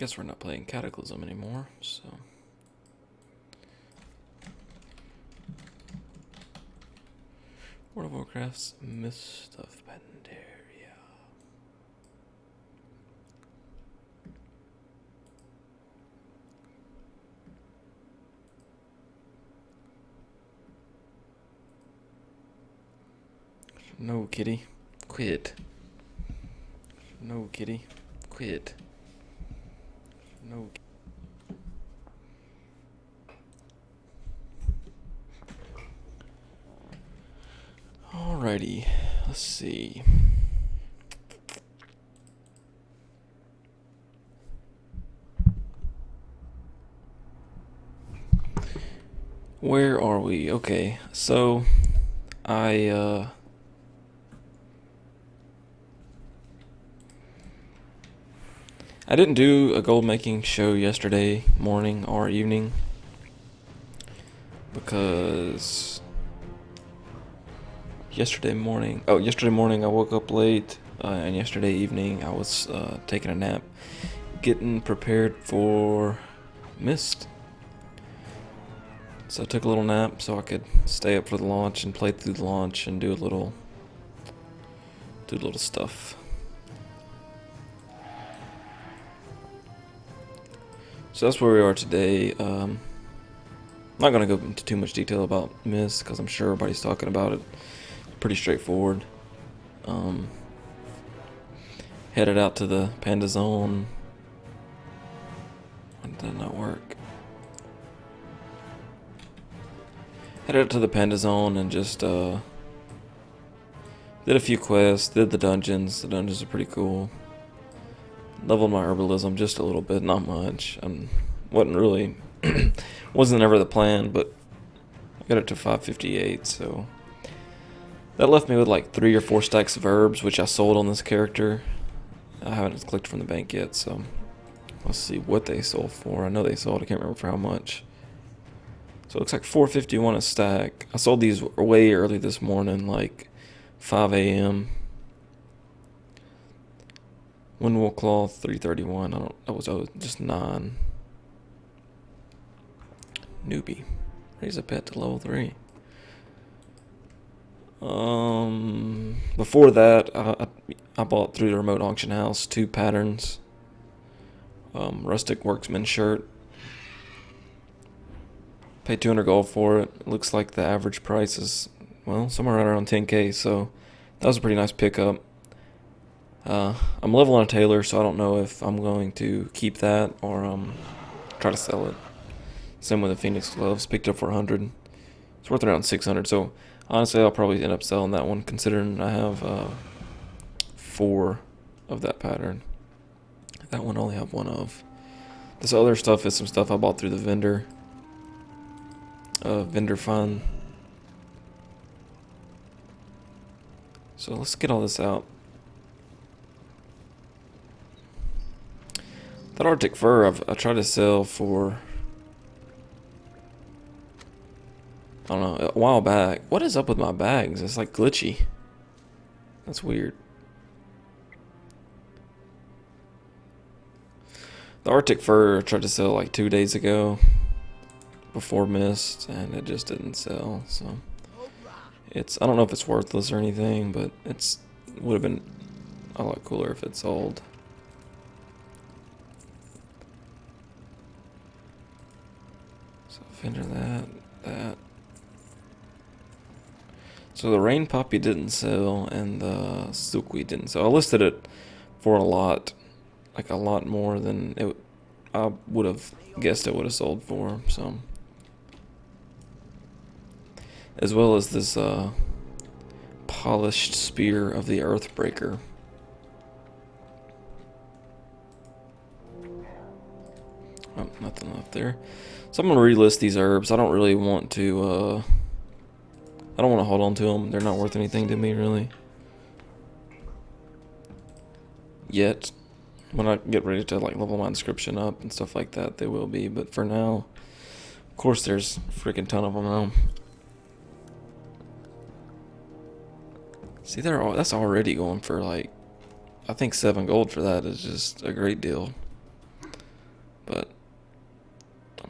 Guess we're not playing Cataclysm anymore, so. World of Warcraft's Mist of Pandaria. No, kitty. Quit. No, kitty. Quit. No. Alrighty. Let's see. Where are we? Okay, so I didn't do a gold making show yesterday morning or evening because yesterday morning I woke up late, and yesterday evening I was taking a nap, getting prepared for Mist. So I took a little nap so I could stay up for the launch and play through the launch and do a little stuff. So that's where we are today. I'm not going to go into too much detail about Mist because I'm sure everybody's talking about it. Pretty straightforward. Headed out to the Panda Zone. Why did that not work? Headed out to the Panda Zone and just did a few quests, did the dungeons. The dungeons are pretty cool. Leveled my herbalism just a little bit, not much. Wasn't really, wasn't ever the plan, but I got it to 558, so that left me with like 3 or 4 stacks of herbs, which I sold on this character. I haven't clicked from the bank yet, so let's see what they sold for. I know they sold, I can't remember for how much. So it looks like 451 a stack. I sold these way early this morning, like 5 a.m. Windwall Claw 331. That was just 9. Newbie. Raise a pet to level 3. Before that, I bought through the remote auction house 2 patterns. Rustic Worksman shirt. Paid 200 gold for it. It looks like the average price is, well, somewhere right around 10k, so that was a pretty nice pickup. I'm leveling a tailor, so I don't know if I'm going to keep that or try to sell it. Same with the Phoenix gloves, picked up for 100. It's worth around 600, so honestly I'll probably end up selling that one, considering I have 4 of that pattern. That one I only have 1 of. This other stuff is some stuff I bought through the vendor fund. So let's get all this out. That Arctic fur I tried to sell for, I don't know, a while back. What is up with my bags? It's like glitchy. That's weird. The Arctic fur I tried to sell like 2 days ago before Mist, and it just didn't sell. So I don't know if it's worthless or anything, but it would have been a lot cooler if it sold. So vendor that. So the Rain Poppy didn't sell, and the Silkweed didn't sell. I listed it for a lot more than I would have guessed it would have sold for. So, as well as this polished spear of the Earthbreaker. Oh, nothing left there. So I'm gonna relist these herbs. I don't really want to. I don't want to hold on to them. They're not worth anything to me, really. Yet, when I get ready to like level my inscription up and stuff like that, they will be. But for now, of course, there's a freaking ton of them now. See, that's already going for like, I think 7 gold for that is just a great deal.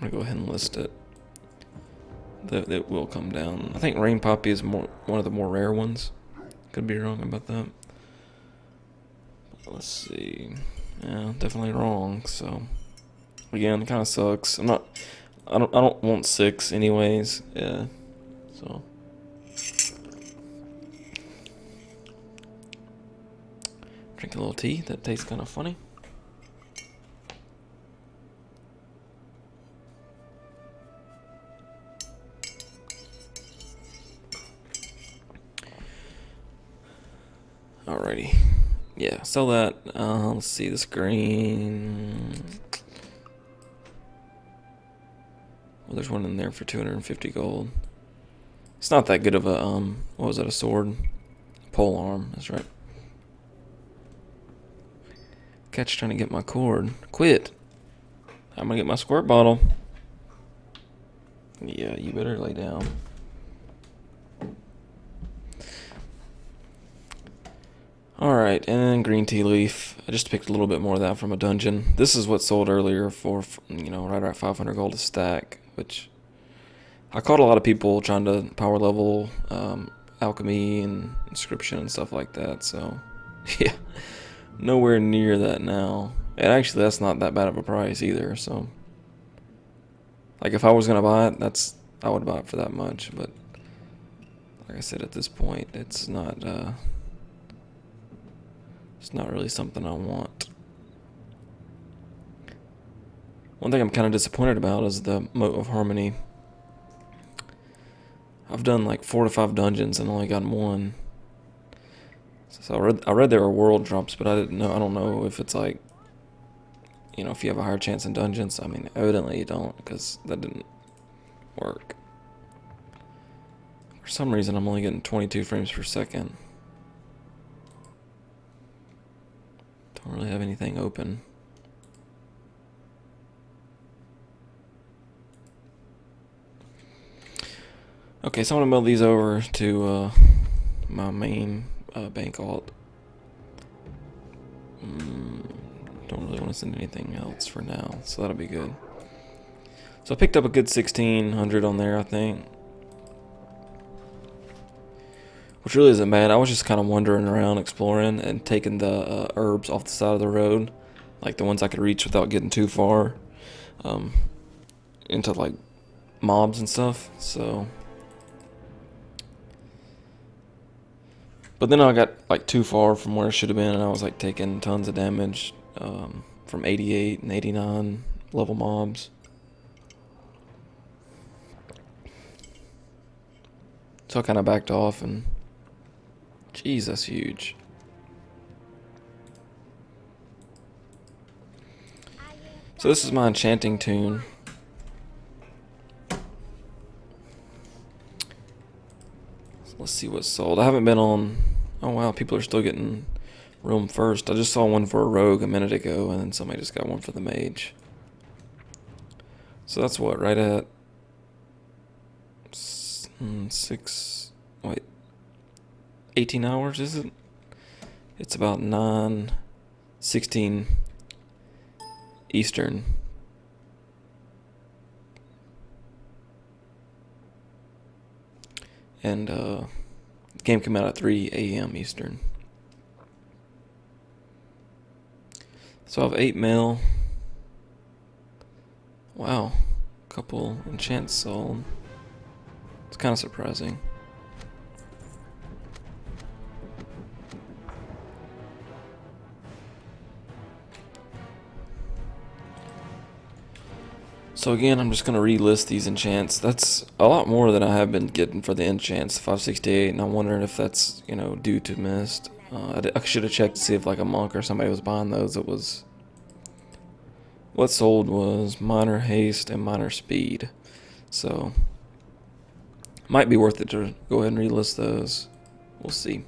gonna go ahead and list it. That will come down. I think Rain Poppy is one of the more rare ones. Could be wrong about that. Let's see. Yeah, definitely wrong. So again, it kind of sucks. I don't want 6 anyways. Yeah. So drink a little tea. That tastes kind of funny. Alrighty. Yeah, sell that. Let's see, this green. Well, there's one in there for 250 gold. It's not that good of a, what was it, a sword? Pole arm, that's right. Cat's trying to get my cord. Quit. I'm gonna get my squirt bottle. Yeah, you better lay down. Alright, and then green tea leaf. I just picked a little bit more of that from a dungeon. This is what sold earlier for right around 500 gold a stack, which I caught a lot of people trying to power level alchemy and inscription and stuff like that, so yeah, nowhere near that now. And actually, that's not that bad of a price either, so like if I was gonna buy it, I would buy it for that much, but like I said, at this point, it's not really something I want. One thing I'm kind of disappointed about is the Moat of Harmony. I've done like 4 to 5 dungeons and only gotten 1. So I read there were world drops, but I don't know if it's like, if you have a higher chance in dungeons. I mean, evidently you don't, because that didn't work. For some reason, I'm only getting 22 frames per second. Don't really have anything open. Okay, so I'm gonna move these over to my main bank alt. Don't really want to send anything else for now, so that'll be good. So I picked up a good 1600 on there, I think, which really isn't bad. I was just kind of wandering around exploring and taking the herbs off the side of the road, like the ones I could reach without getting too far into like mobs and stuff. So, but then I got like too far from where it should have been, and I was like taking tons of damage from 88 and 89 level mobs. So I kind of backed off, and jeez, that's huge. So this is my enchanting tune. So let's see what's sold. I haven't been on. Oh wow, people are still getting room first. I just saw one for a rogue a minute ago, and then somebody just got one for the mage. So that's what, right at 18 hours, is it? It's about 9:16 Eastern. And the game came out at 3 a.m. Eastern. So I have 8 mil. Wow, couple enchants sold. It's kind of surprising. So again, I'm just going to relist these enchants. That's a lot more than I have been getting for the enchants, 568, and I'm wondering if that's, due to mist. I should have checked to see if like a monk or somebody was buying those. It was, what sold was minor haste and minor speed. So, might be worth it to go ahead and relist those. We'll see.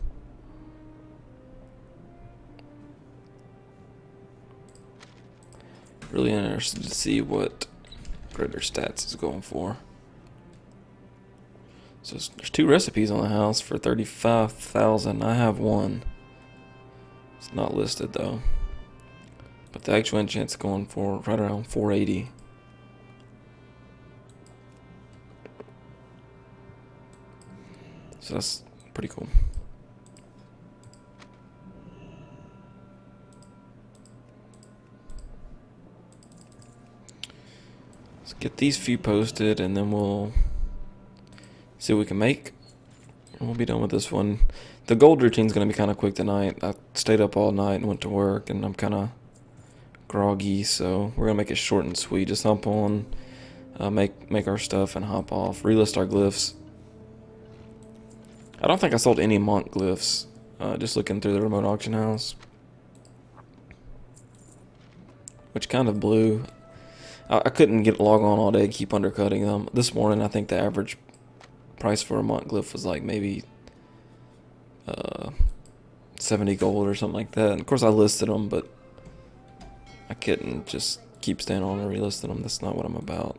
Really interested to see what Greater Stats is going for. So there's 2 recipes on the house for 35,000. I have one. It's not listed though. But the actual enchant's going for right around 480. So that's pretty cool. Let's get these few posted, and then we'll see what we can make. And we'll be done with this one. The gold routine's going to be kind of quick tonight. I stayed up all night and went to work, and I'm kind of groggy, so we're going to make it short and sweet. Just hop on, make our stuff, and hop off. Relist our glyphs. I don't think I sold any Mont glyphs. Just looking through the remote auction house, which kind of blew. I couldn't log on all day, keep undercutting them. This morning, I think the average price for a Mont glyph was like maybe 70 gold or something like that. And of course, I listed them, but I couldn't just keep staying on and relisting them. That's not what I'm about.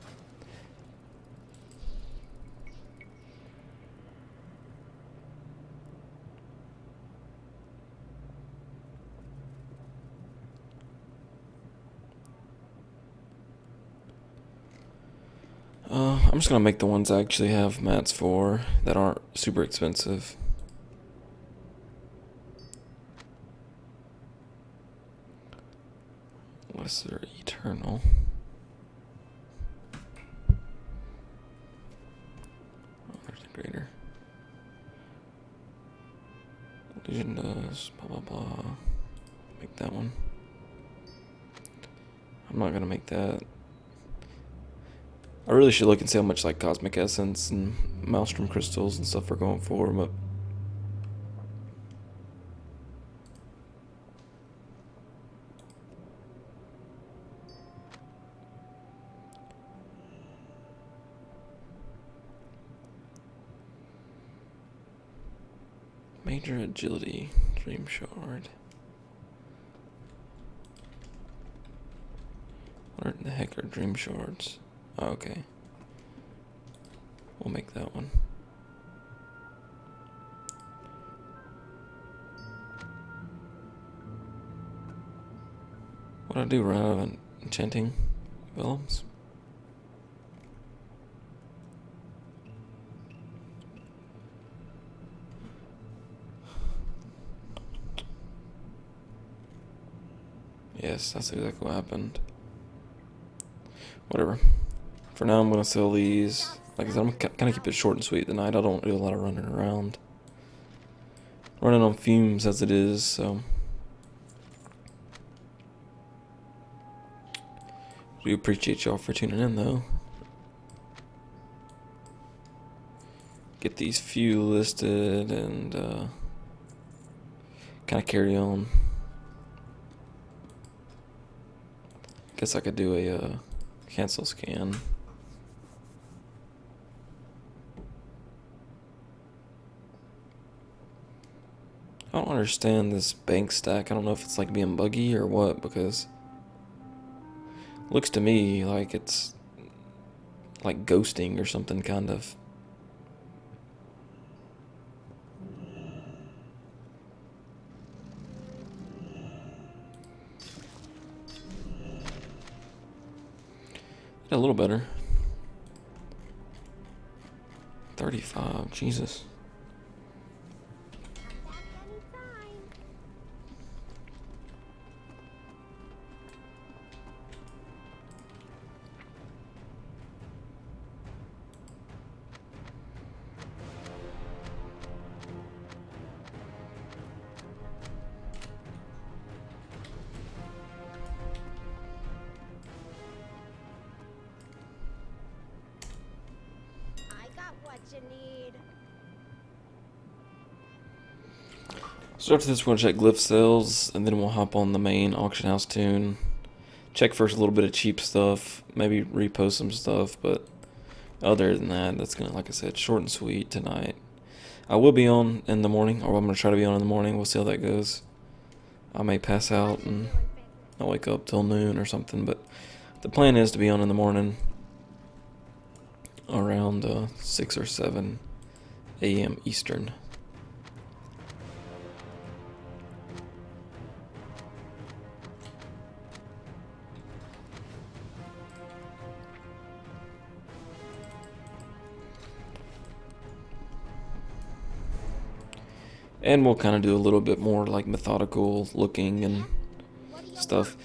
I'm just gonna make the ones I actually have mats for that aren't super expensive. Lesser Eternal. Oh, there's the greater. Illusion does blah blah blah. Make that one. I'm not gonna make that. I really should look and see how much like Cosmic Essence and Maelstrom Crystals and stuff are going for, but Major Agility, Dream Shard. What the heck are Dream Shards? Oh, okay. We'll make that one. What do I do? Run out of enchanting vellums? Yes, that's exactly what happened. Whatever. For now, I'm going to sell these. Like I said, I'm going to keep it short and sweet tonight. I don't do a lot of running around. Running on fumes as it is, so. We appreciate y'all for tuning in, though. Get these few listed and kind of carry on. Guess I could do a cancel scan. I don't understand this bank stack. I don't know if it's like being buggy or what, because it looks to me like it's like ghosting or something, kind of. A little better. 35, Jesus. You need. So after this, we're going to check glyph sales, and then we'll hop on the main auction house tune. Check first a little bit of cheap stuff, maybe repost some stuff, but other than that, that's going to, like I said, short and sweet tonight. I will be on in the morning, or I'm going to try to be on in the morning. We'll see how that goes. I may pass out and I'll wake up till noon or something, but the plan is to be on in the morning around 6 or 7 a.m. Eastern. And we'll kind of do a little bit more like methodical looking and stuff.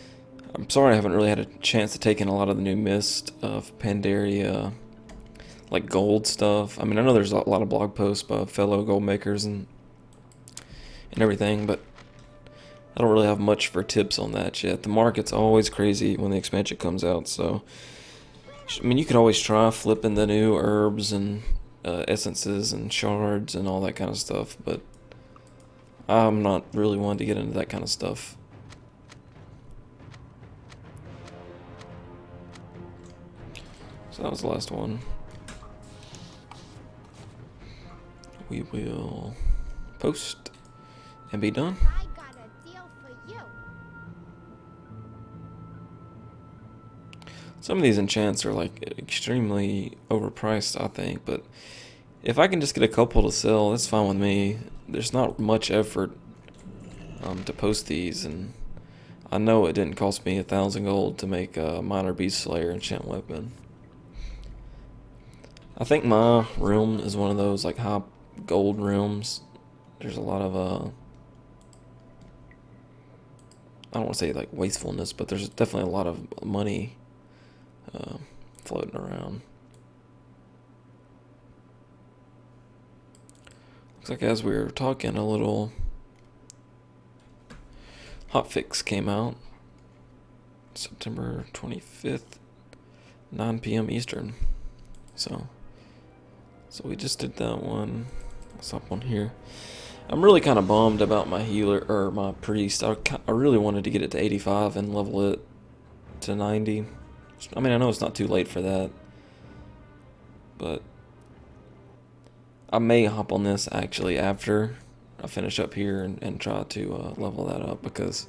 I'm sorry I haven't really had a chance to take in a lot of the new Mist of Pandaria, like gold stuff. I mean, I know there's a lot of blog posts by fellow gold makers and everything, but I don't really have much for tips on that yet. The market's always crazy when the expansion comes out, so I mean, you could always try flipping the new herbs and essences and shards and all that kind of stuff, but I'm not really one to get into that kind of stuff. So that was the last one. We will post and be done. I got a deal for you. Some of these enchants are like extremely overpriced, I think, but if I can just get a couple to sell, that's fine with me. There's not much effort to post these, and I know it didn't cost me 1,000 gold to make a Minor Beast Slayer enchant weapon. I think my realm is one of those like high gold realms. There's a lot of I don't want to say like wastefulness, but there's definitely a lot of money floating around. Looks like as we were talking, a little hotfix came out. September 25th, 9 p.m. Eastern. So we just did that one. Let's hop on here. I'm really kind of bummed about my healer or my priest. I really wanted to get it to 85 and level it to 90. I mean, I know it's not too late for that, but I may hop on this actually after I finish up here and try to level that up, because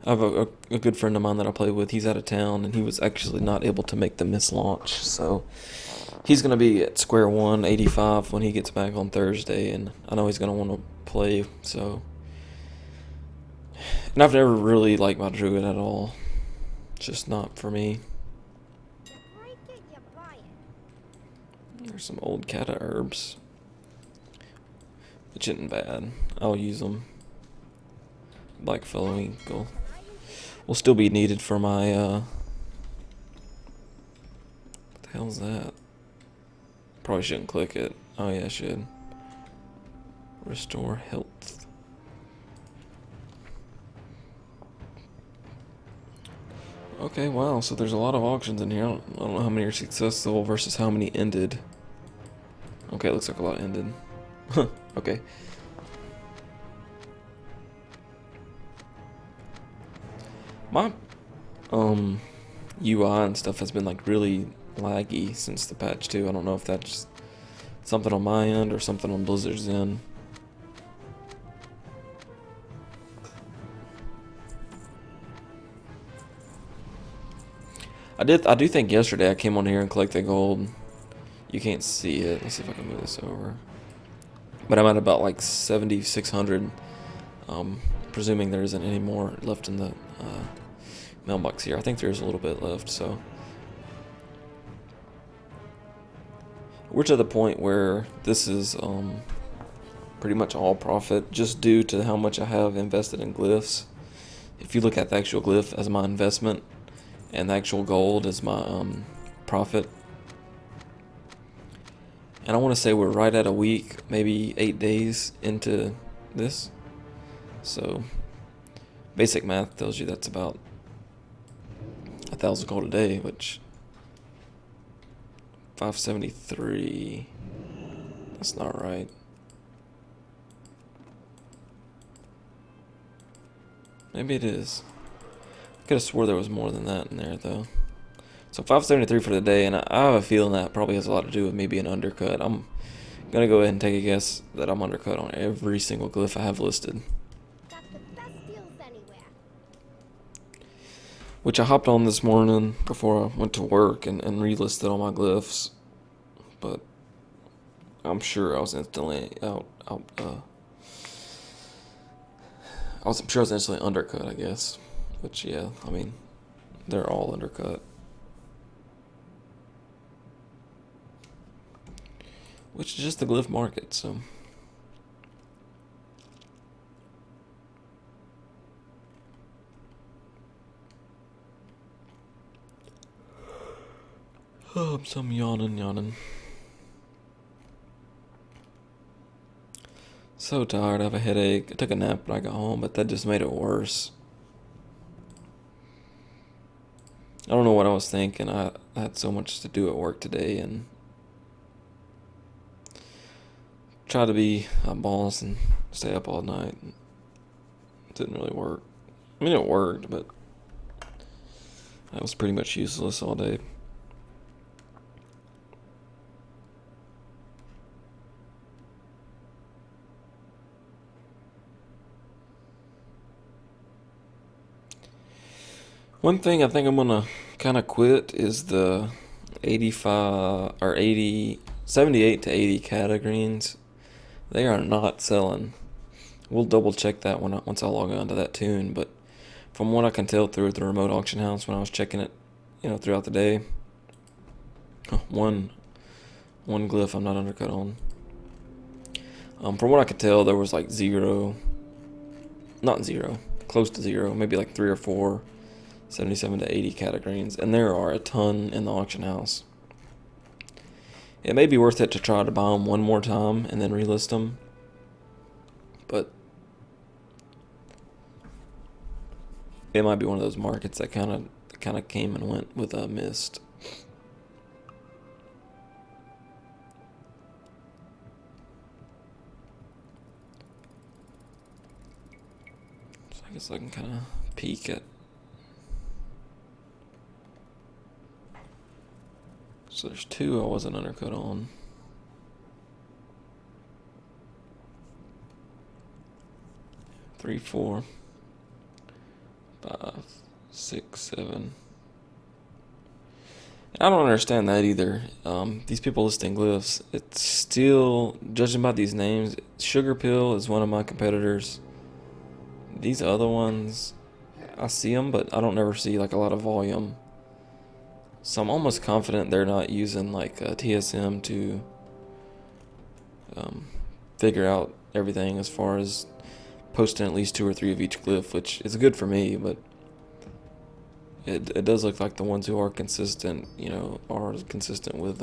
I have a good friend of mine that I play with. He's out of town, and he was actually not able to make the Mist launch, so he's going to be at square one, 85, when he gets back on Thursday, and I know he's going to want to play, so. And I've never really liked my Druid at all. It's just not for me. Break it, you buy it. There's some old Kata herbs, which isn't bad. I'll use them. Black Fellow Eagle will still be needed for my, what the hell's that? Probably shouldn't click it. Oh yeah, I should. Restore health. Okay, wow, so there's a lot of auctions in here. I don't know how many are successful versus how many ended. Okay, it looks like a lot ended. Okay. My UI and stuff has been like really laggy since the patch 2. I don't know if that's something on my end or something on Blizzard's end. I do think yesterday I came on here and collected gold. You can't see it. Let's see if I can move this over. But I'm at about like 7,600. Presuming there isn't any more left in the mailbox here. I think there's a little bit left, so. We're to the point where this is pretty much all profit, just due to how much I have invested in glyphs. If you look at the actual glyph as my investment, and the actual gold is my profit. And I want to say we're right at a week, maybe 8 days into this. So basic math tells you that's about 1,000 gold a day, which 573. That's not right. Maybe it is. I could have swore there was more than that in there, though. So 573 for the day, and I have a feeling that probably has a lot to do with me being undercut. I'm going to go ahead and take a guess that I'm undercut on every single glyph I have listed. Got the best deals anywhere. Which I hopped on this morning before I went to work and relisted all my glyphs. But I'm sure I was instantly I'm sure I was instantly undercut, I guess. Which, yeah, I mean, they're all undercut. Which is just the glyph market, so Oh, I'm yawning. So tired, I have a headache. I took a nap when I got home, but that just made it worse. I don't know what I was thinking. I had so much to do at work today and tried to be a boss and stay up all night. It didn't really work. I mean, it worked, but I was pretty much useless all day. One thing I think I'm gonna kind of quit is the 85 or 80, 78 to 80 catagreens. They are not selling. We'll double check that once I log on to that tune, but from what I can tell through the remote auction house when I was checking it, throughout the day, one glyph I'm not undercut on. From what I could tell, there was like not zero, close to zero, maybe like 3 or 4 77 to 80 catagreens, and there are a ton in the auction house. It may be worth it to try to buy them one more time and then relist them, but it might be one of those markets that kind of came and went with a mist. So I guess I can kind of peek at. So there's 2 I wasn't undercut on. 3, 4, 5, 6, 7. I don't understand that either. These people listing glyphs, it's still, judging by these names, Sugar Pill is one of my competitors. These other ones, I see them, but I don't never see like a lot of volume. So I'm almost confident they're not using like a TSM to figure out everything as far as posting at least 2 or 3 of each glyph, which is good for me, but it does look like the ones who are consistent, are consistent with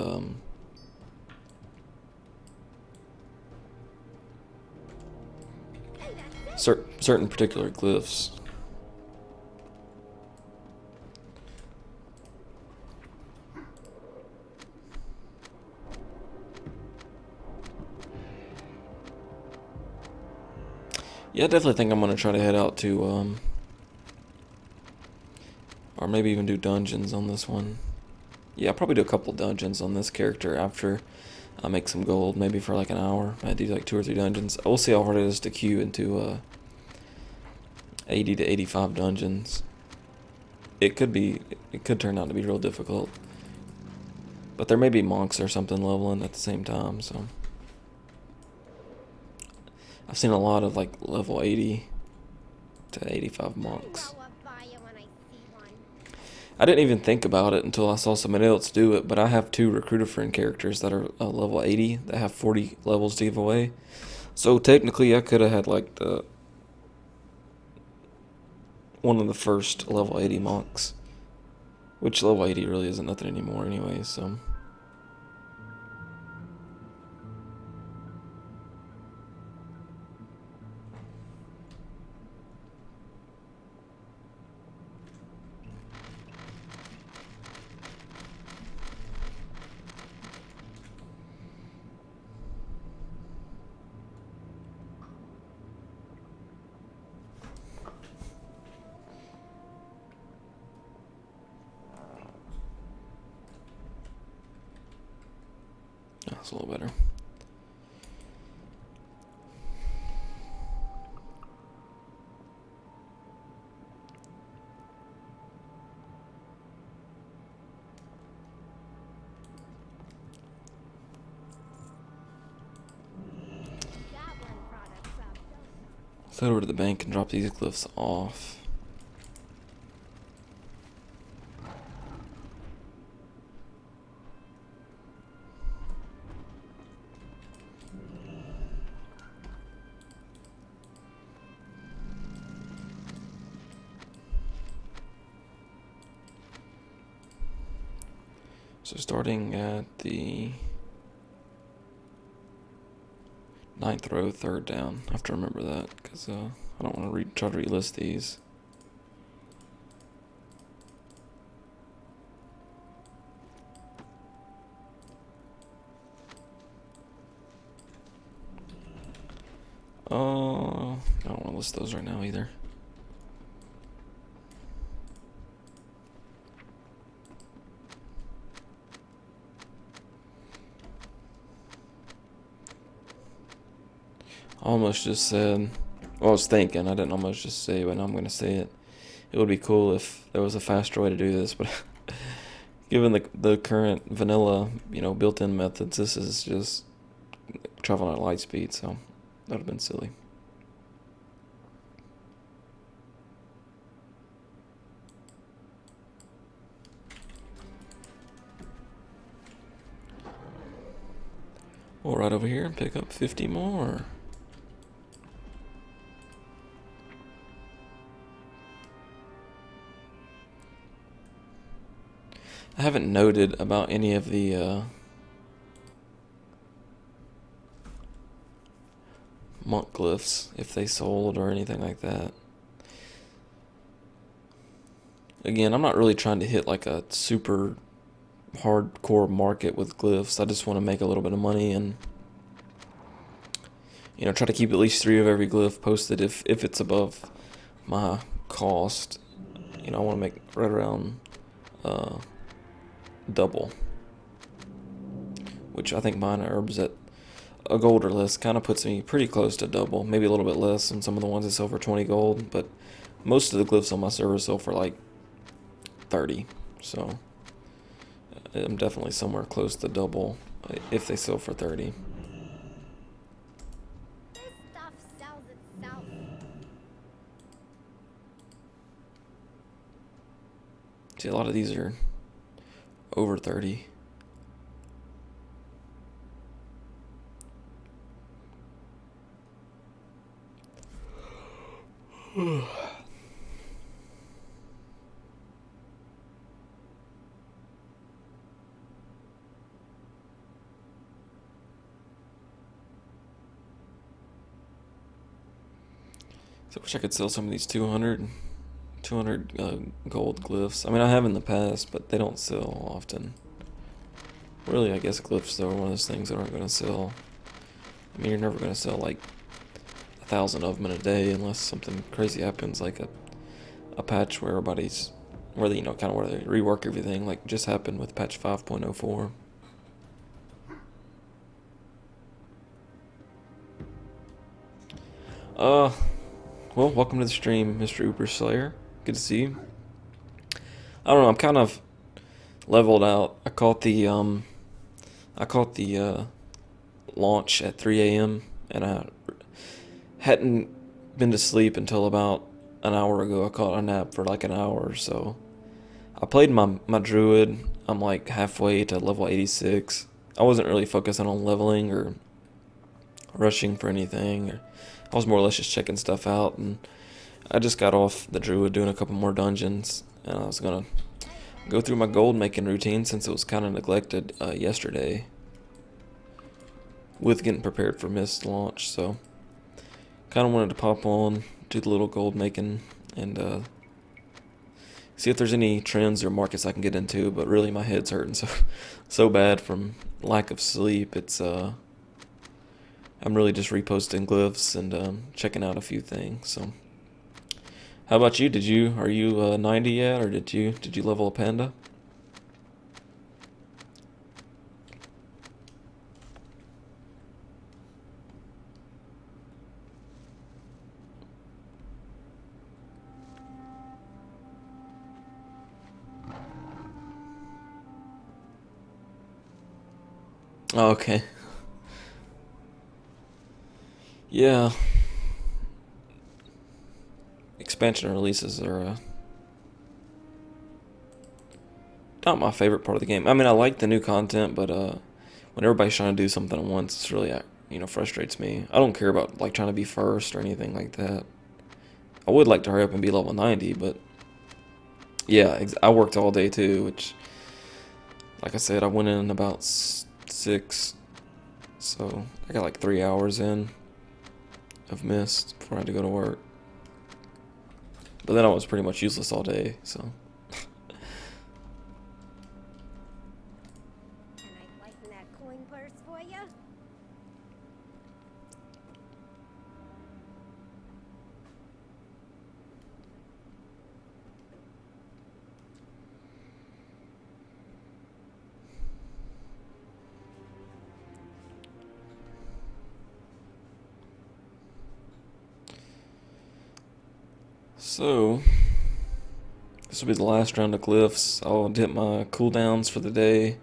certain particular glyphs. Yeah, I definitely think I'm going to try to head out to, or maybe even do dungeons on this one. Yeah, I'll probably do a couple dungeons on this character after I make some gold, maybe for like an hour. I do like 2 or 3 dungeons. We'll see how hard it is to queue into 80 to 85 dungeons. It could turn out to be real difficult. But there may be monks or something leveling at the same time, so. I've seen a lot of like level 80 to 85 monks. I didn't even think about it until I saw somebody else do it, but I have 2 recruiter friend characters that are level 80 that have 40 levels to give away. So technically I could have had like one of the first level 80 monks, which level 80 really isn't nothing anymore anyway, so. That's a little better. Let's head over to the bank and drop these glyphs off. So starting at the 9th row, 3rd down. I have to remember that because I don't want to try to relist these. I don't want to list those right now either. I almost just said, well, I was thinking, I didn't almost just say, but now I'm going to say it. It would be cool if there was a faster way to do this, but given the current vanilla, built-in methods, this is just traveling at light speed, so that would have been silly. We'll ride over here and pick up 50 more. I haven't noted about any of the monk glyphs, if they sold or anything like that. Again, I'm not really trying to hit like a super hardcore market with glyphs. I just want to make a little bit of money and try to keep at least 3 of every glyph posted if it's above my cost. I want to make right around double, which I think mine herbs at a gold or less kind of puts me pretty close to double, maybe a little bit less on some of the ones that sell for 20 gold, but most of the glyphs on my server sell for like 30, so I'm definitely somewhere close to double if they sell for 30. This stuff sells itself. See, a lot of these are over 30. So I wish I could sell some of these 200 gold glyphs. I mean, I have in the past, but they don't sell often. Really, I guess glyphs, though, are one of those things that aren't going to sell. I mean, you're never going to sell like 1,000 of them in a day unless something crazy happens, like a patch where everybody's, where they, kind of where they rework everything, like just happened with patch 5.04. Well, welcome to the stream, Mr. Uber Slayer. Good to see you. I don't know, I'm kind of leveled out. I caught the launch at 3 a.m. and I hadn't been to sleep until about an hour ago. I caught a nap for like an hour or so. I played my druid. I'm like halfway to level 86. I wasn't really focusing on leveling or rushing for anything. I was more or less just checking stuff out, and I just got off the druid doing a couple more dungeons, and I was gonna go through my gold making routine since it was kind of neglected yesterday with getting prepared for Mist launch. So kind of wanted to pop on, do the little gold making, and see if there's any trends or markets I can get into. But really, my head's hurting so bad from lack of sleep. It's I'm really just reposting glyphs and checking out a few things. So, how about you? Are you 90 yet, or did you level a panda? Oh, okay. Yeah. Expansion releases are not my favorite part of the game. I mean, I like the new content, but when everybody's trying to do something at once, it's really frustrates me. I don't care about like trying to be first or anything like that. I would like to hurry up and be level 90, but yeah, I worked all day too, which Like I said, I went in about 6, so I got like 3 hours in of mist before I had to go to work. But then I was pretty much useless all day, so. Can I lighten that coin purse for you? So, this will be the last round of glyphs. I'll hit my cooldowns for the day.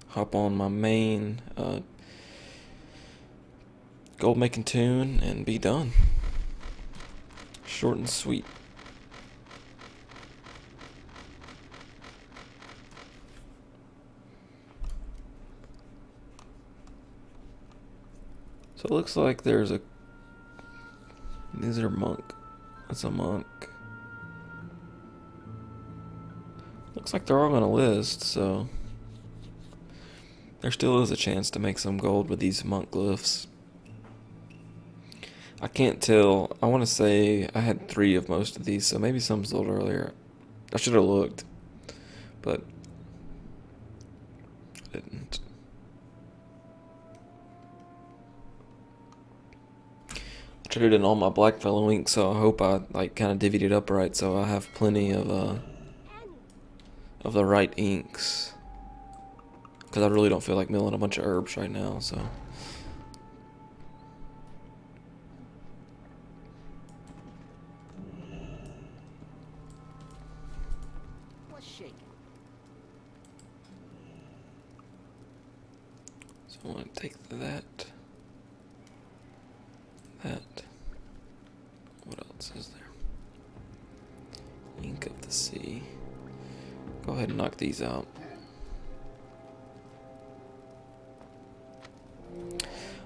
Hop on my main gold making tune and be done. Short and sweet. So it looks like there's a. These are monk. That's a monk. Looks like they're all gonna list, so there still is a chance to make some gold with these monk glyphs. I can't tell. I want to say I had 3 of most of these, so maybe some sold earlier. I should have looked, but I didn't. Traded in all my black fellow ink, so I hope I like kind of divvied it up right, so I have plenty of the right inks. Because I really don't feel like milling a bunch of herbs right now, so. What's shaking? So I want to take that. What else is there? Ink of the Sea. Go ahead and knock these out.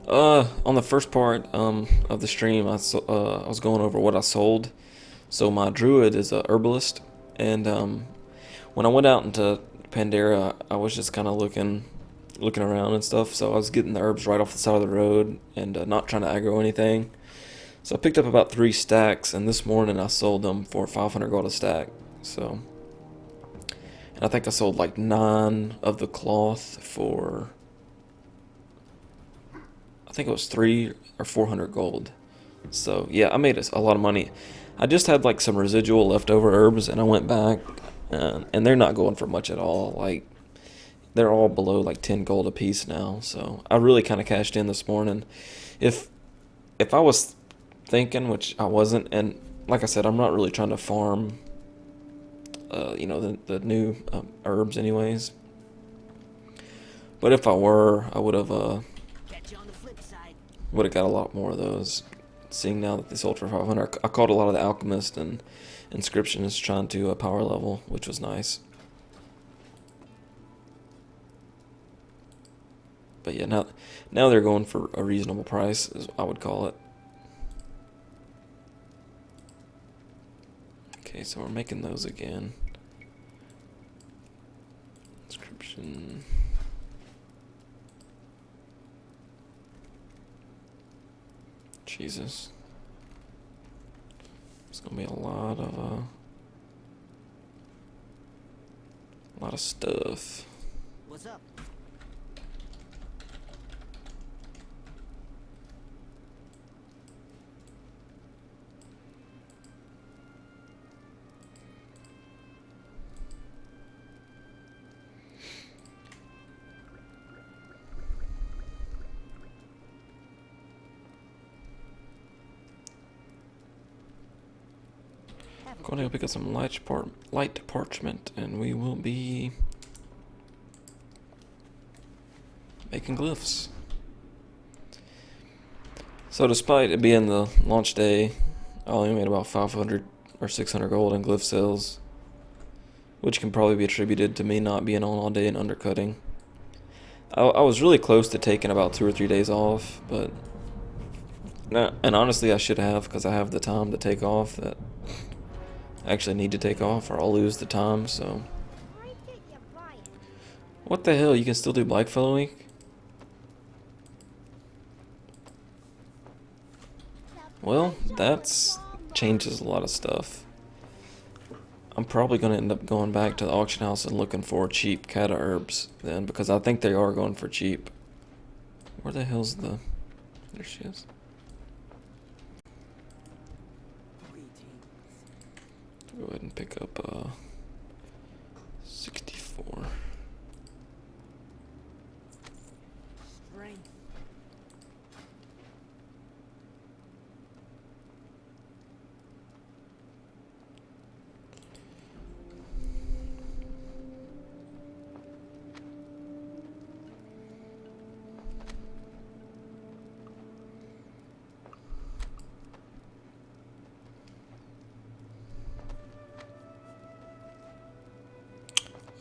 On the first part of the stream, I was going over what I sold. So my druid is a herbalist, and when I went out into Pandera, I was just kind of looking around and stuff. So I was getting the herbs right off the side of the road and not trying to aggro anything. So I picked up about 3 stacks, and this morning I sold them for 500 gold a stack. So, and I think I sold like 9 of the cloth for, I think it was 300 or 400 gold. So yeah, I made a lot of money. I just had like some residual leftover herbs, and I went back, and they're not going for much at all. Like, they're all below like 10 gold a piece now. So I really kind of cashed in this morning. If I was thinking, which I wasn't, and like I said, I'm not really trying to farm the new herbs anyways, but if I were, I would have got a lot more of those, seeing now that they sold for 500. I caught a lot of the alchemist and inscriptionists trying to power level, which was nice. But yeah, now they're going for a reasonable price, as I would call it. Okay, so we're making those again. Inscription. Jesus. It's gonna be a lot of stuff. What's up? Going to go pick up some light parchment, and we will be making glyphs. So despite it being the launch day, I only made about 500 or 600 gold in glyph sales, which can probably be attributed to me not being on all day and undercutting. I was really close to taking about 2 or 3 days off, but No, and honestly, I should have, because I have the time to take off that I actually need to take off, or I'll lose the time, so. Break it, you buy it. What the hell? You can still do Blackfellow Week? Well, that's changes a lot of stuff. I'm probably going to end up going back to the auction house and looking for cheap Cata herbs then, because I think they are going for cheap. Where the hell's the... There she is. Go ahead and pick up 64. Strength.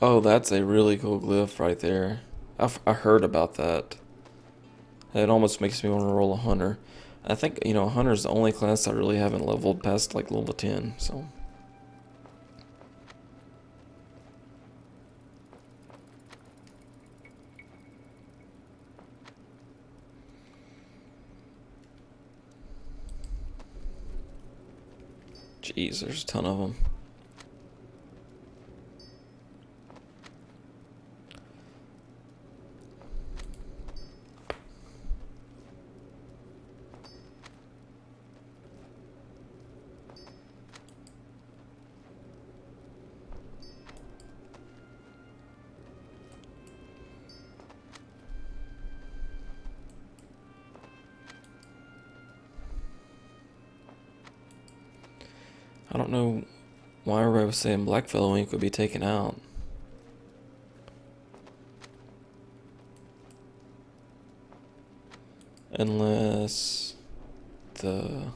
Oh, that's a really cool glyph right there. I heard about that. It almost makes me want to roll a hunter. I think, you know, a hunter's the only class I really haven't leveled past like level 10, so. Jeez, there's a ton of them. I don't know why everybody was saying Blackfellow Ink would be taken out. Unless the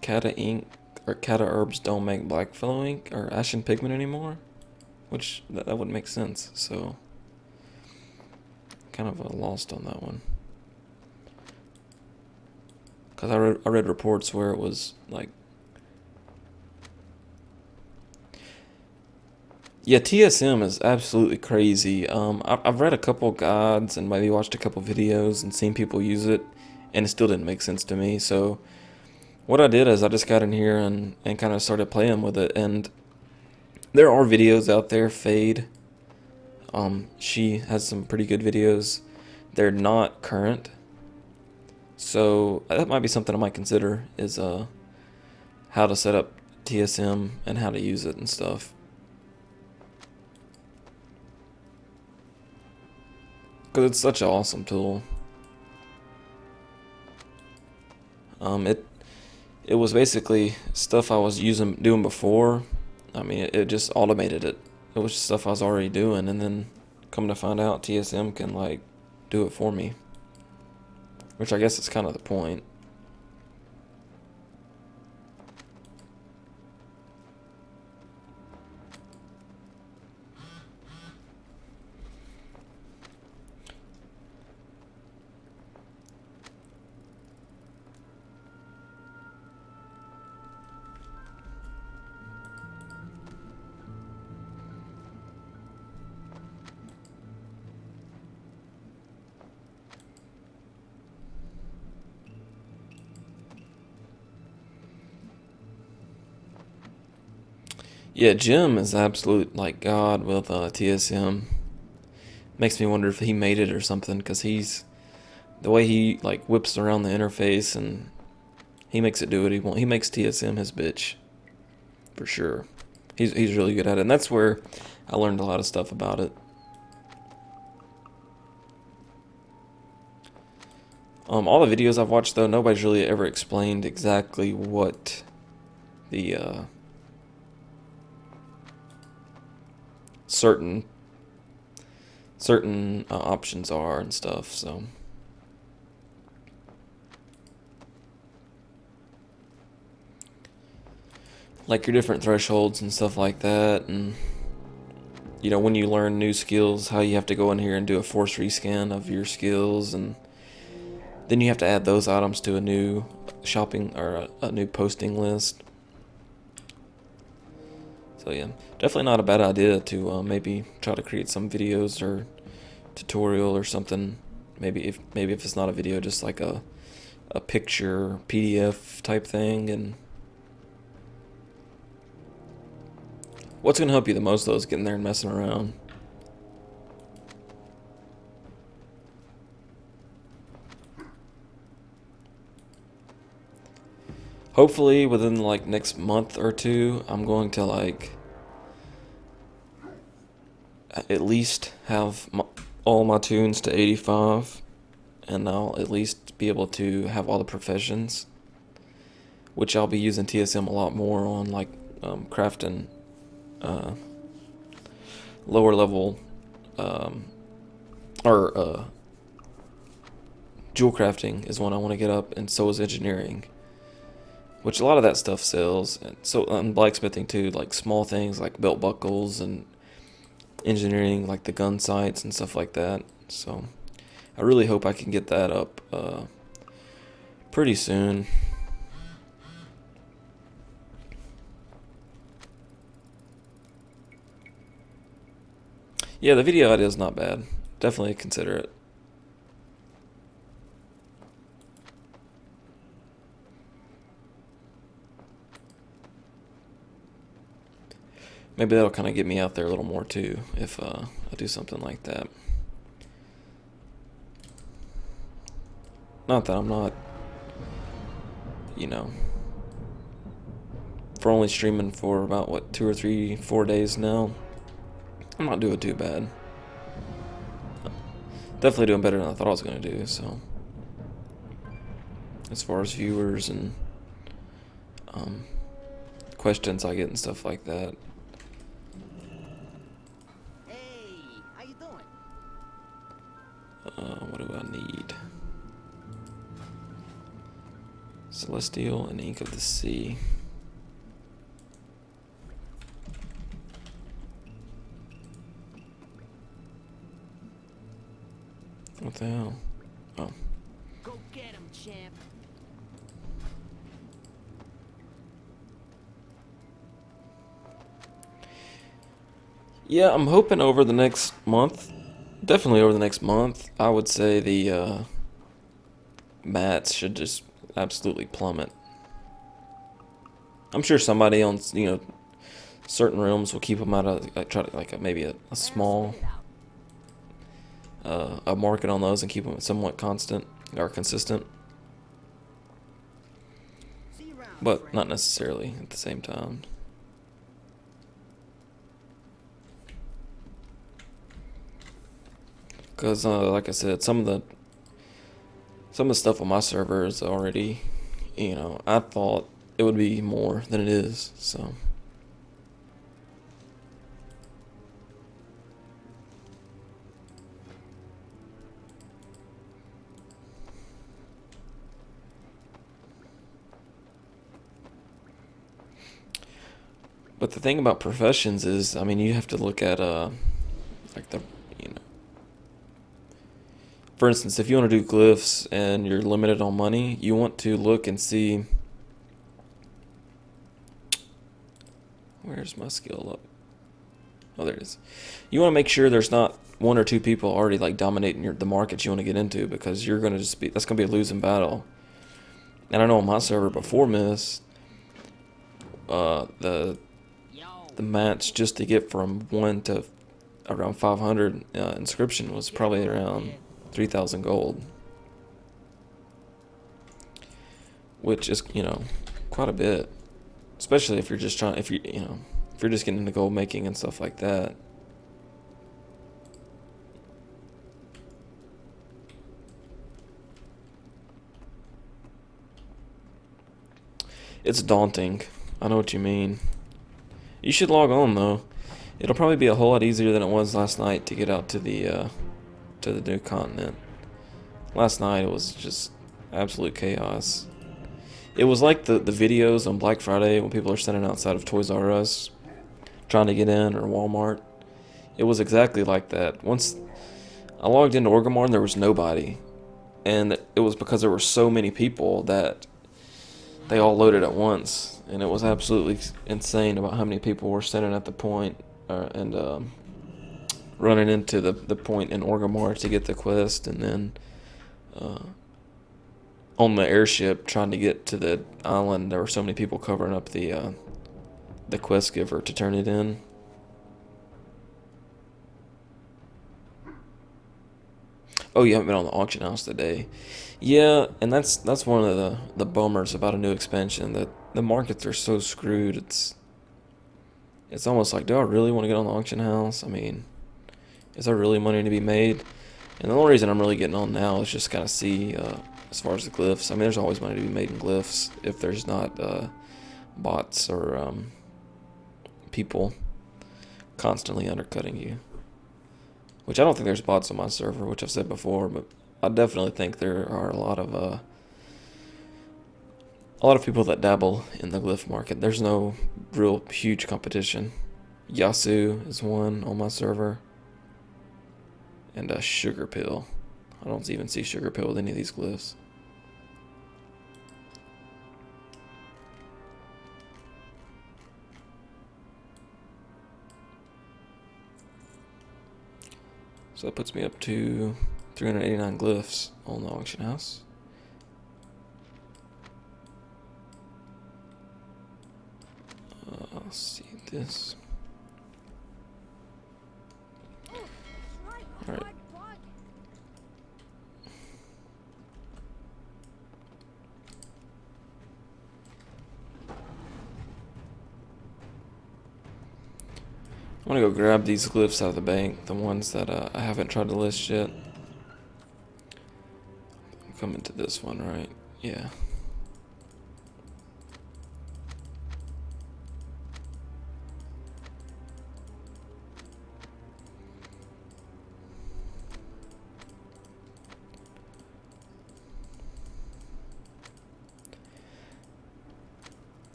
Cata ink or Cata herbs don't make Blackfellow ink or Ashen pigment anymore, which that wouldn't make sense. So kind of lost on that one. Because I read reports where it was like, yeah, TSM is absolutely crazy. I've read a couple guides and maybe watched a couple videos and seen people use it, and it still didn't make sense to me. So what I did is I just got in here and kind of started playing with it. And there are videos out there, Fade. She has some pretty good videos. They're not current. So that might be something I might consider, is how to set up TSM and how to use it and stuff. Because it's such an awesome tool. It was basically stuff I was doing before. I mean, it just automated it. It was just stuff I was already doing, and then come to find out TSM can like do it for me. Which I guess is kind of the point. Yeah, Jim is absolute like god with TSM. Makes me wonder if he made it or something, because he's the way he like whips around the interface and he makes it do what he wants. He makes TSM his bitch for sure. He's really good at it, and that's where I learned a lot of stuff about it. All the videos I've watched though, nobody's really ever explained exactly what the certain options are and stuff, so like your different thresholds and stuff like that, and you know, when you learn new skills, how you have to go in here and do a force rescan of your skills, and then you have to add those items to a new shopping or a new posting list. So yeah, definitely not a bad idea to maybe try to create some videos or tutorial or something. Maybe if it's not a video, just like a picture PDF type thing. And what's gonna help you the most though is getting there and messing around. Hopefully within like next month or two, I'm going to like at least have all my tunes to 85, and I'll at least be able to have all the professions, which I'll be using TSM a lot more on, like crafting lower level or jewel crafting is one I want to get up, and so is engineering, which a lot of that stuff sells. And so blacksmithing too, like small things like belt buckles, and engineering like the gun sights and stuff like that. So I really hope I can get that up pretty soon. Yeah, the video idea is not bad. Definitely consider it. Maybe that'll kind of get me out there a little more too, if I do something like that. Not that I'm not, you know, for only streaming for about, what, 2 or 3, 4 days now, I'm not doing too bad. Definitely doing better than I thought I was going to do, so. As far as viewers and questions I get and stuff like that. How you doing? What do I need? Celestial and Ink of the Sea. What the hell? Oh. Go get him, champ. Yeah, I'm hoping over the next month, definitely over the next month, I would say the mats should just absolutely plummet. I'm sure somebody on, you know, certain realms will keep them out of, like, try to, like, maybe a small a market on those and keep them somewhat constant or consistent, but not necessarily at the same time. Because like I said, some of the stuff on my server is already, you know, I thought it would be more than it is, so. But the thing about professions is, I mean, you have to look at like the, you know, for instance, if you want to do glyphs and you're limited on money, you want to look and see, where's my skill up? Oh, there it is. You want to make sure there's not 1 or 2 people already like dominating the market you want to get into, because you're going to just be, that's going to be a losing battle. And I know on my server before Miss, the match just to get from 1 to around 500 inscription was probably around 3,000 gold, which is, you know, quite a bit, especially if you're just trying, if you know, if you're just getting into gold making and stuff like that. It's daunting. I know what you mean. You should log on though. It'll probably be a whole lot easier than it was last night to get out to the new continent. Last night it was just absolute chaos. It was like the videos on Black Friday when people are standing outside of Toys R Us trying to get in, or Walmart. It was exactly like that. Once I logged into Orgrimmar and there was nobody. And it was because there were so many people that they all loaded at once. And it was absolutely insane about how many people were standing at the point and running into the point in Orgrimmar to get the quest. And then on the airship trying to get to the island, there were so many people covering up the quest giver to turn it in. Oh, you haven't been on the auction house today. Yeah, and that's one of the bummers about a new expansion, that the markets are so screwed. It's almost like, do I really want to get on the auction house? I mean, is there really money to be made? And the only reason I'm really getting on now is just kind of see as far as the glyphs. I mean, there's always money to be made in glyphs if there's not bots or people constantly undercutting you. Which I don't think there's bots on my server, which I've said before, but I definitely think there are a lot of people that dabble in the glyph market. There's no real huge competition. Yasu is one on my server, and Sugar Pill. I don't even see Sugar Pill with any of these glyphs. So that puts me up to 389 glyphs on the auction house. Let's see this. Alright. I'm gonna go grab these glyphs out of the bank, the ones that I haven't tried to list yet. I'm coming to this one, right? Yeah.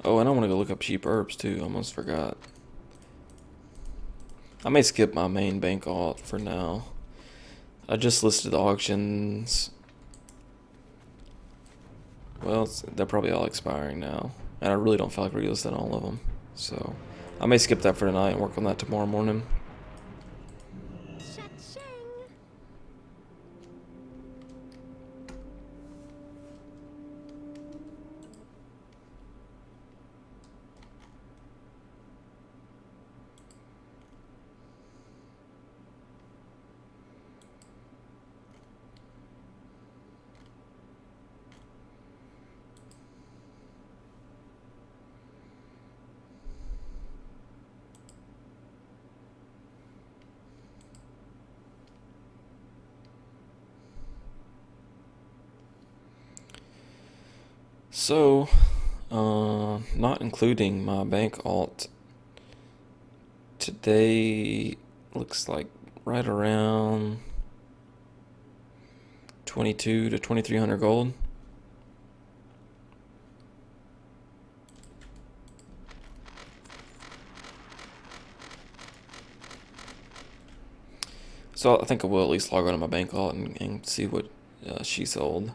Oh, and I want to go look up cheap herbs too. I almost forgot. I may skip my main bank alt for now. I just listed the auctions. Well, they're probably all expiring now. And I really don't feel like relisting all of them. So I may skip that for tonight and work on that tomorrow morning. So, not including my bank alt, today looks like right around 22 to 2300 gold. So I think I will at least log on to my bank alt and see what she sold.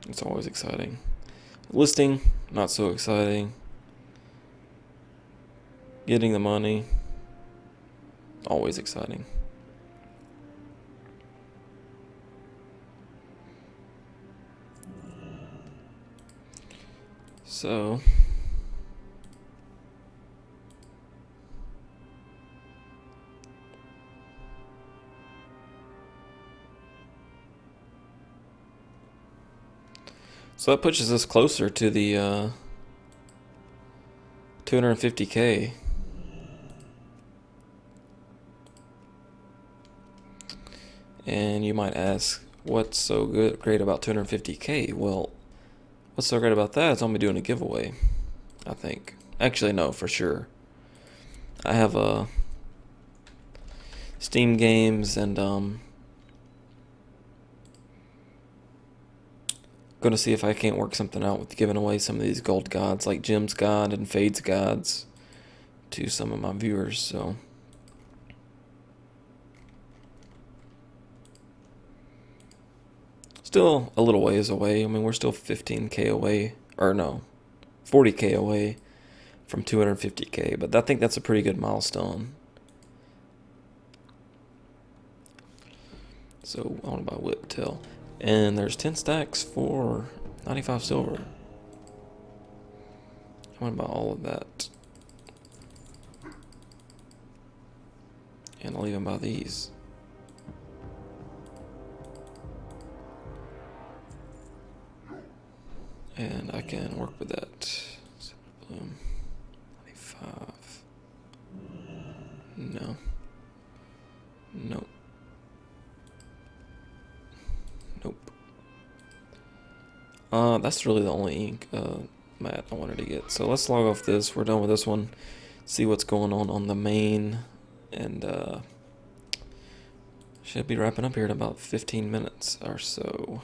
It's always exciting. Listing, not so exciting. Getting the money, always exciting. So that pushes us closer to the 250k. And you might ask, what's so great about 250k? Well, what's so great about that is I'm gonna be doing a giveaway, I think. Actually, no, for sure. I have Steam games and gonna see if I can't work something out with giving away some of these gold gods, like Jim's God and Fade's gods, to some of my viewers. So still a little ways away. I mean, we're still 15k away, or no, 40k away from 250k, but I think that's a pretty good milestone. So I want to buy Whiptail. And there's 10 stacks for 95 silver. I want to buy all of that. And I'll even buy these. And I can work with that. Bloom. 95. No. Nope. Nope. That's really the only ink mat I wanted to get. So let's log off this. We're done with this one. See what's going on the main, and should be wrapping up here in about 15 minutes or so.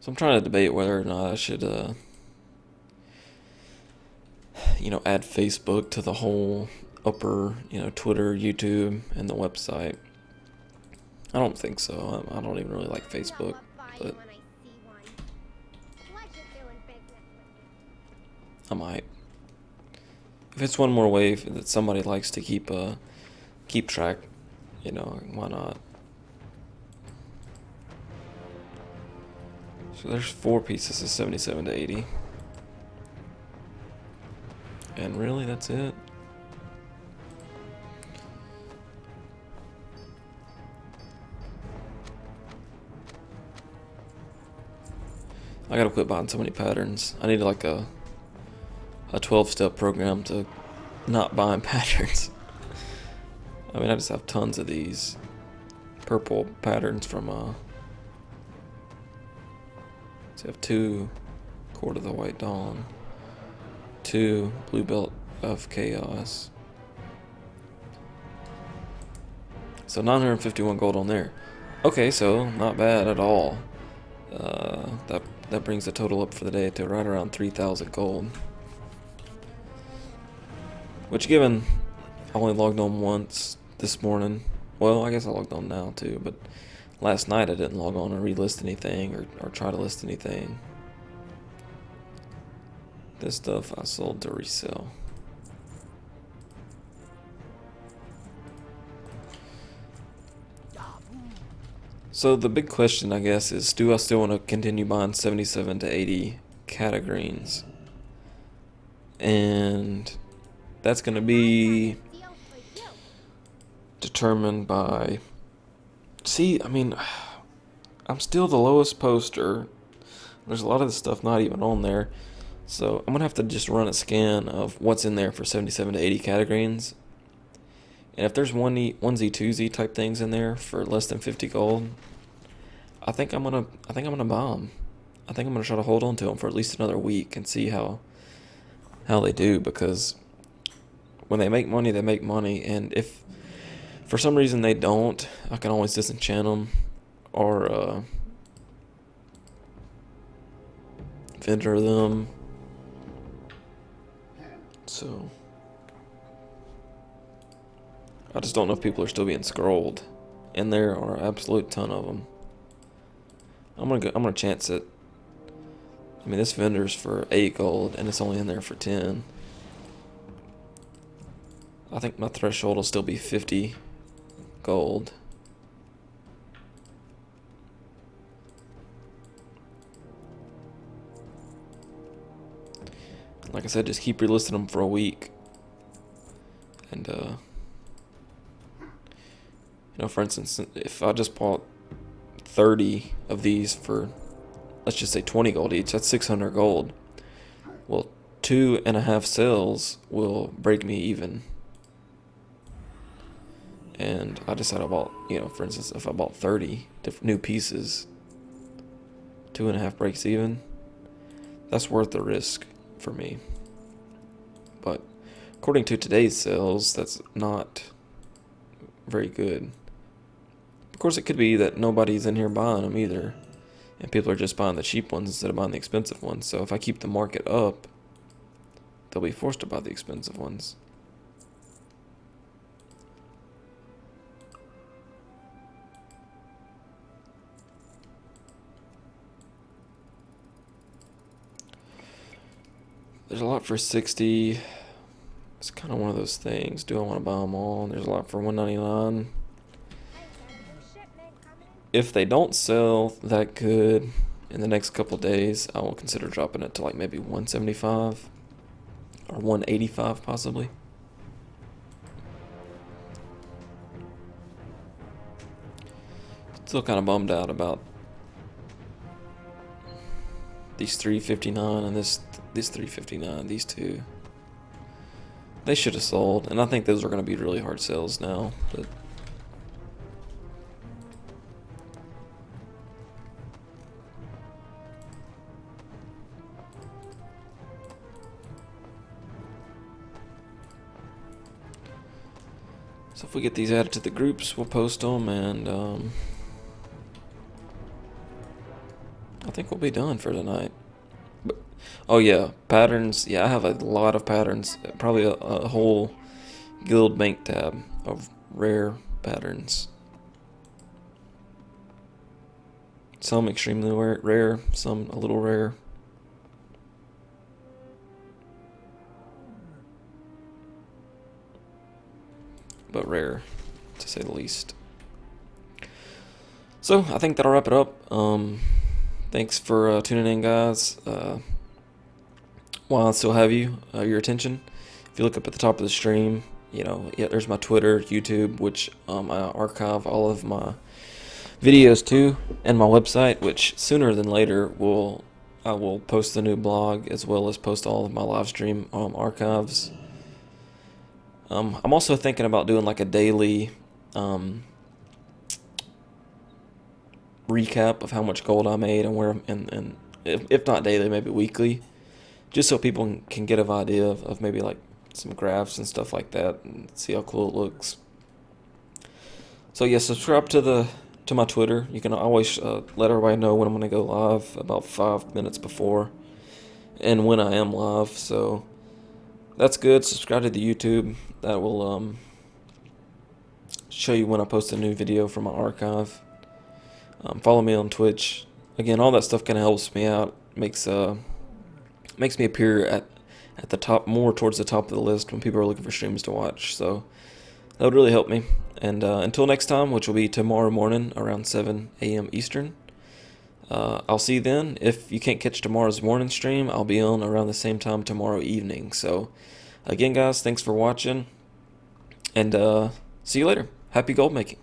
So I'm trying to debate whether or not I should, add Facebook to the whole upper, Twitter, YouTube, and the website. I don't think so. I don't even really like Facebook, but I might. If it's one more way that somebody likes to keep track, why not? So there's 4 pieces of 77 to 80. And really, that's it. I gotta quit buying so many patterns. I need like a 12-step program to not buying patterns. I mean, I just have tons of these purple patterns from so I have 2 Court of the White Dawn, 2 Blue Belt of Chaos. So 951 gold on there. Okay, so not bad at all. That brings the total up for the day to right around 3,000 gold. Which, given I only logged on once this morning, well, I guess I logged on now too, but last night I didn't log on and relist anything or try to list anything. This stuff I sold to resell. So the big question, I guess, is do I still want to continue buying 77 to 80 catagreens? And that's going to be determined by... See, I mean, I'm still the lowest poster. There's a lot of this stuff not even on there. So I'm going to have to just run a scan of what's in there for 77 to 80 catagreens. And if there's onesie, twosie type things in there for less than 50 gold, I think I'm gonna buy them. I think I'm gonna try to hold on to them for at least another week and see how they do, because when they make money, they make money, and if for some reason they don't, I can always disenchant them or vendor them. So I just don't know if people are still being scrolled, and there are an absolute ton of them. I'm gonna chance it. I mean, this vendor's for 8 gold, and it's only in there for 10. I think my threshold will still be 50 gold. Like I said, just keep relisting them for a week. And, for instance, if I just bought 30 of these for, let's just say 20 gold each, that's 600 gold. Well, 2.5 sales will break me even. and I decided I bought, for instance, if I bought 30 new pieces, 2.5 breaks even, that's worth the risk for me. But according to today's sales, that's not very good. Of course, it could be that nobody's in here buying them either, and people are just buying the cheap ones instead of buying the expensive ones. So if I keep the market up, they'll be forced to buy the expensive ones. There's a lot for 60. It's kind of one of those things. Do I want to buy them all? There's a lot for 199. If they don't sell that good in the next couple days, I will consider dropping it to like maybe 175 or 185 possibly. Still kind of bummed out about these 359 and this 359. These two, they should have sold, and I think those are going to be really hard sales now. But so if we get these added to the groups, we'll post them, and I think we'll be done for tonight. But, oh yeah, patterns. Yeah, I have a lot of patterns. Probably a whole guild bank tab of rare patterns. Some extremely rare, some a little rare. But rare, to say the least. So, I think that'll wrap it up. Thanks for tuning in, guys. While I still have your attention, if you look up at the top of the stream, there's my Twitter, YouTube, which I archive all of my videos to, and my website, which sooner than later I will post the new blog as well as post all of my live stream archives. I'm also thinking about doing like a daily recap of how much gold I made and where, and if not daily, maybe weekly, just so people can get an idea of maybe like some graphs and stuff like that and see how cool it looks. So yeah, subscribe to my Twitter. You can always let everybody know when I'm going to go live about 5 minutes before and when I am live. So that's good. Subscribe to the YouTube. That will show you when I post a new video from my archive. Follow me on Twitch. Again, all that stuff kind of helps me out. Makes me appear at the top, more towards the top of the list when people are looking for streams to watch. So that would really help me. And until next time, which will be tomorrow morning around 7 a.m. Eastern, I'll see you then. If you can't catch tomorrow's morning stream, I'll be on around the same time tomorrow evening. So again, guys, thanks for watching, and see you later. Happy gold making.